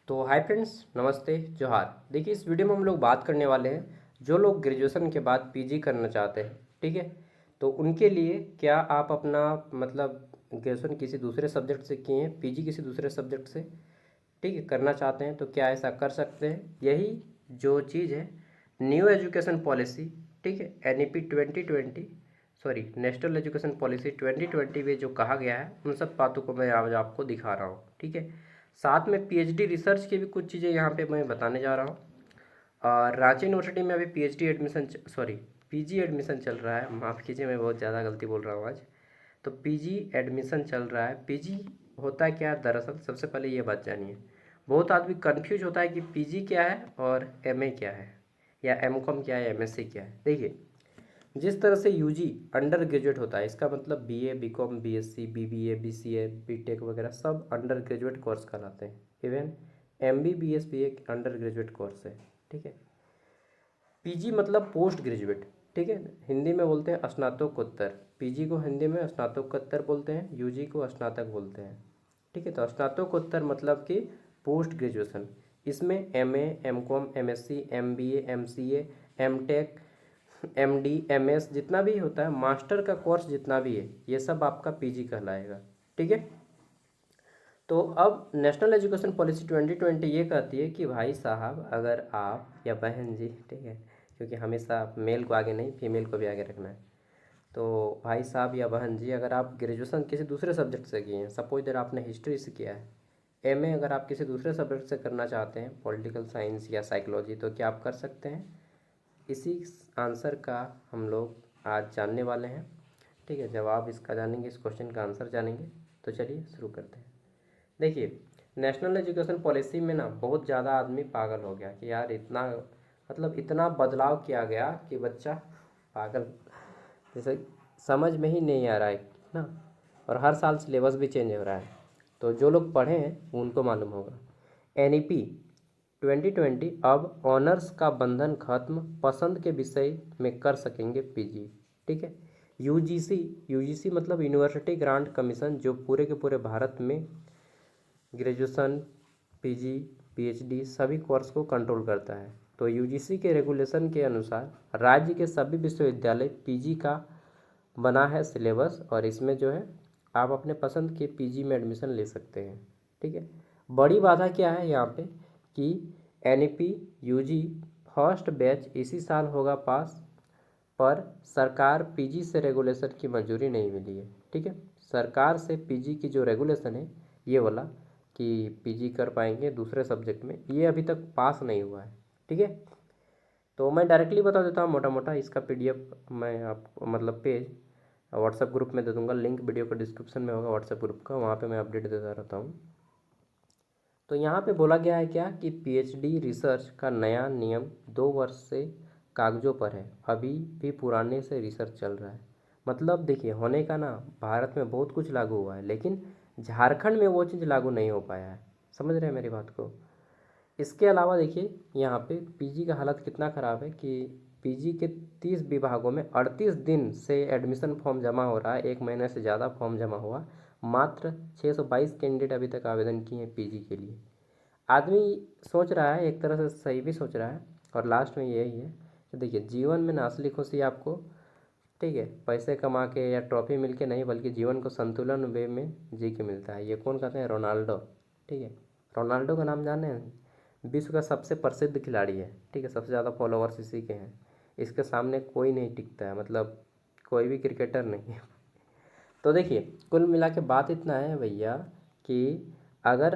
तो hi friends, नमस्ते, जोहार। देखिए, इस वीडियो में हम लोग बात करने वाले हैं जो लोग ग्रेजुएशन के बाद पीजी करना चाहते हैं। ठीक है, तो उनके लिए क्या आप अपना मतलब ग्रेजुएशन किसी दूसरे सब्जेक्ट से किए हैं, पीजी किसी दूसरे सब्जेक्ट से, ठीक है, करना चाहते हैं तो क्या ऐसा कर सकते हैं। यही जो चीज़ है, न्यू एजुकेशन पॉलिसी, ठीक है, NEP 2020, sorry national education policy 2020 में जो कहा गया है, उन सब बातों को मैं आज आपको दिखा रहा हूँ। ठीक है, साथ में पीएचडी रिसर्च की भी कुछ चीज़ें यहाँ पे मैं बताने जा रहा हूँ। और रांची यूनिवर्सिटी में अभी PhD admission, sorry PG admission चल रहा है। माफ़ कीजिए, मैं बहुत ज़्यादा गलती बोल रहा हूँ आज। तो पीजी एडमिशन चल रहा है। पीजी होता है क्या दरअसल, सबसे पहले ये बात जानिए। बहुत आदमी कंफ्यूज होता है कि पीजी क्या है और एमए क्या है, या एमकॉम क्या है, एमएससी क्या है। देखिए, जिस तरह से यूजी अंडर ग्रेजुएट होता है, इसका मतलब BA, BCom, BSc, BBA, BCA, BTech वगैरह सब अंडर ग्रेजुएट कोर्स कहलाते हैं। इवन एमबीबीएस भी एक अंडर ग्रेजुएट कोर्स है। ठीक है, पीजी मतलब पोस्ट ग्रेजुएट। ठीक है, हिंदी में बोलते हैं स्नातकोत्तर। पीजी को हिंदी में स्नातकोत्तर बोलते हैं, यूजी को स्नातक बोलते हैं। ठीक है, तो स्नातकोत्तर मतलब कि पोस्ट ग्रेजुएशन। इसमें MA, MCom, MSc, MBA, MCA, MTech, MD, MS जितना भी होता है, मास्टर का कोर्स जितना भी है, ये सब आपका पीजी कहलाएगा। ठीक है, तो अब नेशनल एजुकेशन पॉलिसी 2020 ये कहती है कि भाई साहब, अगर आप या बहन जी, ठीक है, क्योंकि हमेशा मेल को आगे नहीं, फीमेल को भी आगे रखना है। तो भाई साहब या बहन जी, अगर आप ग्रेजुएशन किसी दूसरे सब्जेक्ट से किए हैं, सपोज दैट आपने हिस्ट्री से किया है, एमए अगर आप किसी दूसरे सब्जेक्ट से करना चाहते हैं, पॉलिटिकल साइंस या साइकोलॉजी, तो क्या आप कर सकते हैं? इसी आंसर का हम लोग आज जानने वाले हैं। ठीक है, जवाब इसका जानेंगे, इस क्वेश्चन का आंसर जानेंगे। तो चलिए शुरू करते हैं। देखिए, नेशनल एजुकेशन पॉलिसी में ना बहुत ज़्यादा आदमी पागल हो गया कि यार इतना, मतलब इतना बदलाव किया गया कि बच्चा पागल जैसे समझ में ही नहीं आ रहा है ना। और हर साल सिलेबस भी चेंज हो रहा है। तो जो लोग पढ़े हैं उनको मालूम होगा। एनईपी 2020 अब ऑनर्स का बंधन खत्म, पसंद के विषय में कर सकेंगे पीजी। ठीक है, यूजीसी, यूजीसी मतलब यूनिवर्सिटी ग्रांट कमीशन, जो पूरे के पूरे भारत में ग्रेजुएशन, पीजी, पीएचडी सभी कोर्स को कंट्रोल करता है। तो यूजीसी के रेगुलेशन के अनुसार राज्य के सभी विश्वविद्यालय पीजी का बना है सिलेबस, और इसमें जो है आप अपने पसंद के पीजी में एडमिशन ले सकते हैं। ठीक है, बड़ी बाधा क्या है यहाँ पे कि एनईपी यूजी फर्स्ट बैच इसी साल होगा पास, पर सरकार पीजी से रेगुलेशन की मंजूरी नहीं मिली है। ठीक है, सरकार से पीजी की जो रेगुलेशन है, ये वाला कि पीजी कर पाएंगे दूसरे सब्जेक्ट में, ये अभी तक पास नहीं हुआ है। ठीक है, तो मैं डायरेक्टली बता देता हूँ मोटा मोटा। इसका पीडीएफ मैं आपको मतलब पेज व्हाट्सएप ग्रुप में दे दूँगा, लिंक वीडियो का डिस्क्रिप्शन में होगा व्हाट्सएप ग्रुप का, वहाँ पे मैं अपडेट देता रहता हूँ। तो यहाँ पे बोला गया है क्या कि पीएचडी रिसर्च का नया नियम 2 वर्ष से कागज़ों पर है, अभी भी पुराने से रिसर्च चल रहा है। मतलब देखिए, होने का ना, भारत में बहुत कुछ लागू हुआ है, लेकिन झारखंड में वो चीज़ लागू नहीं हो पाया है। समझ रहे हैं मेरी बात को? इसके अलावा देखिए, यहाँ पे पीजी का हालत कितना ख़राब है कि पीजी के 30 विभागों में 38 दिन से एडमिशन फॉर्म जमा हो रहा है। 1 महीने से ज़्यादा फॉर्म जमा हुआ, मात्र 622 कैंडिडेट अभी तक आवेदन किए हैं पीजी के लिए। आदमी सोच रहा है, एक तरह से सही भी सोच रहा है, और लास्ट में यही है कि देखिए, जीवन में ना असली खुशी आपको, ठीक है, पैसे कमा के या ट्रॉफी मिल के नहीं, बल्कि जीवन को संतुलन वे में जी के मिलता है। ये कौन कहते हैं? रोनाल्डो। ठीक है, रोनाल्डो का नाम जाने हैं? विश्व का सबसे प्रसिद्ध खिलाड़ी है। ठीक है, सबसे ज़्यादा फॉलोवर्स इसी के हैं। इसके सामने कोई नहीं टिकता है, मतलब कोई भी क्रिकेटर नहीं है। तो देखिए, कुल मिला के बात इतना है भैया कि अगर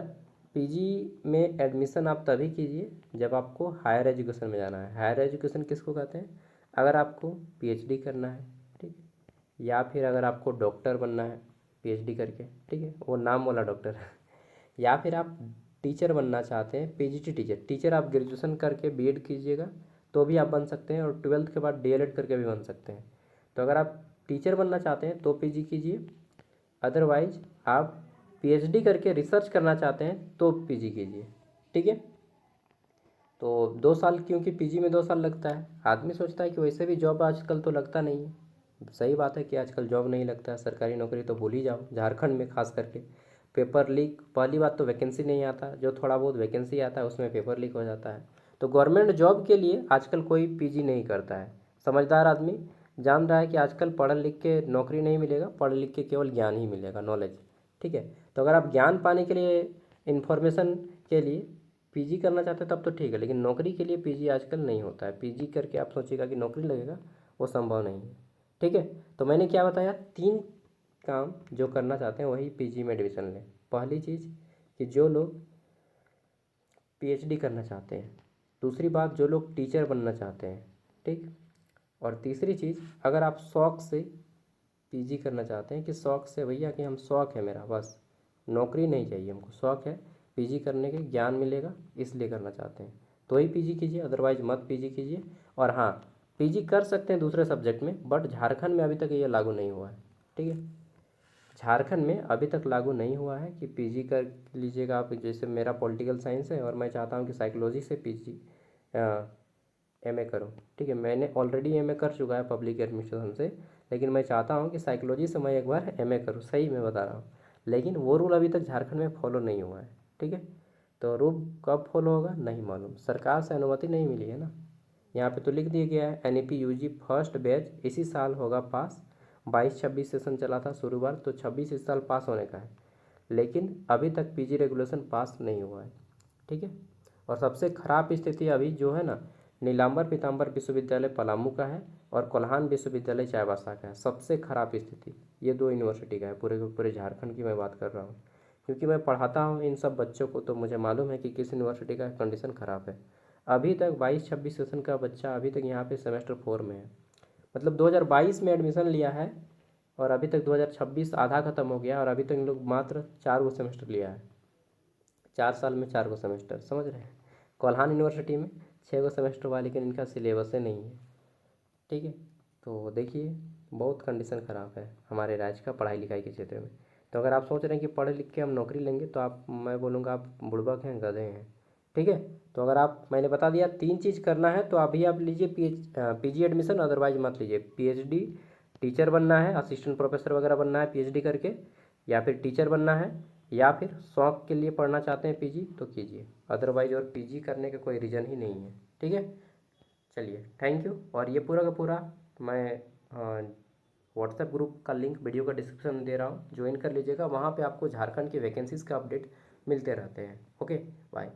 पीजी में एडमिशन आप तभी कीजिए जब आपको हायर एजुकेशन में जाना है। हायर एजुकेशन किसको कहते हैं? अगर आपको पीएचडी करना है, ठीक है, या फिर अगर आपको डॉक्टर बनना है पीएचडी करके, ठीक है, वो नाम वाला डॉक्टर या फिर आप टीचर बनना चाहते हैं, पीजीटी टीचर। टीचर आप ग्रेजुएशन करके बीएड कीजिएगा तो भी आप बन सकते हैं, और 12th के बाद डीएलएड करके भी बन सकते हैं। तो अगर आप टीचर बनना चाहते हैं तो पीजी कीजिए, अदरवाइज आप पीएचडी करके रिसर्च करना चाहते हैं तो पीजी कीजिए। ठीक है, तो 2 साल, क्योंकि पीजी में 2 साल लगता है। आदमी सोचता है कि वैसे भी जॉब आजकल तो लगता नहीं है। सही बात है कि आजकल जॉब नहीं लगता है, सरकारी नौकरी तो भूल ही जाओ, झारखंड में खास करके। पेपर लीक, पहली बात तो वैकेंसी नहीं आता, जो थोड़ा बहुत वैकेंसी आता है उसमें पेपर लीक हो जाता है। तो गवर्नमेंट जॉब के लिए आजकल कोई पीजी नहीं करता है। समझदार आदमी जान रहा है कि आजकल पढ़ लिख के नौकरी नहीं मिलेगा, पढ़ लिख के केवल ज्ञान ही मिलेगा, नॉलेज। ठीक है, तो अगर आप ज्ञान पाने के लिए, इन्फॉर्मेशन के लिए पीजी करना चाहते हैं तब तो ठीक है, लेकिन नौकरी के लिए पीजी आजकल नहीं होता है। पीजी करके आप सोचिएगा कि नौकरी लगेगा, वो संभव नहीं है। ठीक है, तो मैंने क्या बताया, 3 काम जो करना चाहते हैं वही पीजी में एडमिशन लें। पहली चीज़ कि जो लोग पीएचडी करना चाहते हैं, दूसरी बात जो लोग टीचर बनना चाहते हैं, ठीक, और तीसरी चीज़ अगर आप शौक़ से पीजी करना चाहते हैं कि शौक़ से भैया कि हम शौक़ है मेरा, बस नौकरी नहीं चाहिए हमको, शौक़ है पीजी करने के, ज्ञान मिलेगा इसलिए करना चाहते हैं, तो ही पीजी कीजिए, अदरवाइज मत पीजी कीजिए। और हाँ, पीजी कर सकते हैं दूसरे सब्जेक्ट में, बट झारखंड में अभी तक ये लागू नहीं हुआ है। ठीक है, झारखंड में अभी तक लागू नहीं हुआ है कि पीजी कर लीजिएगा आप। जैसे मेरा पॉलिटिकल साइंस है और मैं चाहता हूँ कि साइकोलॉजी से पीजी एमए करूँ। ठीक है, मैंने ऑलरेडी एमए कर चुका है पब्लिक एडमिनिस्ट्रेशन से, लेकिन मैं चाहता हूँ कि साइकोलॉजी से मैं एक बार एमए करूँ, सही मैं बता रहा हूँ। लेकिन वो रूल अभी तक झारखंड में फॉलो नहीं हुआ है। ठीक है, तो रूल कब फॉलो होगा नहीं मालूम, सरकार से अनुमति नहीं मिली है ना। यहाँ पे तो लिख दिया गया है एनईपी यूजी फर्स्ट बैच इसी साल होगा पास। 22-26 सेशन चला था शुरुआत, तो 26 इस साल पास होने का है, लेकिन अभी तक पीजी रेगुलेशन पास नहीं हुआ है। ठीक है, और सबसे खराब स्थिति अभी जो है ना, नीलांबर पीताम्बर विश्वविद्यालय पलामू का है और कोल्हान विश्वविद्यालय चाईबासा का है। सबसे खराब स्थिति ये 2 यूनिवर्सिटी का है, पूरे पूरे झारखंड की मैं बात कर रहा हूँ, क्योंकि मैं पढ़ाता हूँ इन सब बच्चों को, तो मुझे मालूम है कि किस यूनिवर्सिटी का कंडीशन ख़राब है। अभी तक 22-26 सेशन का बच्चा अभी तक यहाँ पे सेमेस्टर 4 में है, मतलब 2022 में एडमिशन लिया है और अभी तक 2026 आधा ख़त्म हो गया और अभी तक इन लोग मात्र 4 गो सेमेस्टर लिया है। 4 साल में 4 गो सेमेस्टर, समझ रहे हैं। कोल्हान यूनिवर्सिटी में 6 गो सेमेस्टर हुआ, लेकिन इनका सिलेबस ही नहीं है। ठीक है, तो देखिए बहुत कंडीशन ख़राब है हमारे राज्य का पढ़ाई लिखाई के क्षेत्र में। तो अगर आप सोच रहे हैं कि पढ़ लिख के हम नौकरी लेंगे, तो आप, मैं बोलूँगा आप बुड़बक हैं, गधे हैं। ठीक है, तो अगर आप, मैंने बता दिया 3 चीज़ करना है, तो अभी आप लीजिए पीजी एडमिशन, अदरवाइज मत लीजिए। पीएचडी, टीचर बनना है, असिस्टेंट प्रोफेसर वगैरह बनना है पीएचडी करके, या फिर टीचर बनना है, या फिर शौक़ के लिए पढ़ना चाहते हैं पीजी तो कीजिए, अदरवाइज और पीजी करने का कोई रीज़न ही नहीं है। ठीक है, चलिए थैंक यू। और ये पूरा का पूरा मैं व्हाट्सएप ग्रुप का लिंक वीडियो का डिस्क्रिप्शन में दे रहा हूँ, ज्वाइन कर लीजिएगा। वहाँ पे आपको झारखंड की वैकेंसीज़ का अपडेट मिलते रहते हैं। Okay, bye.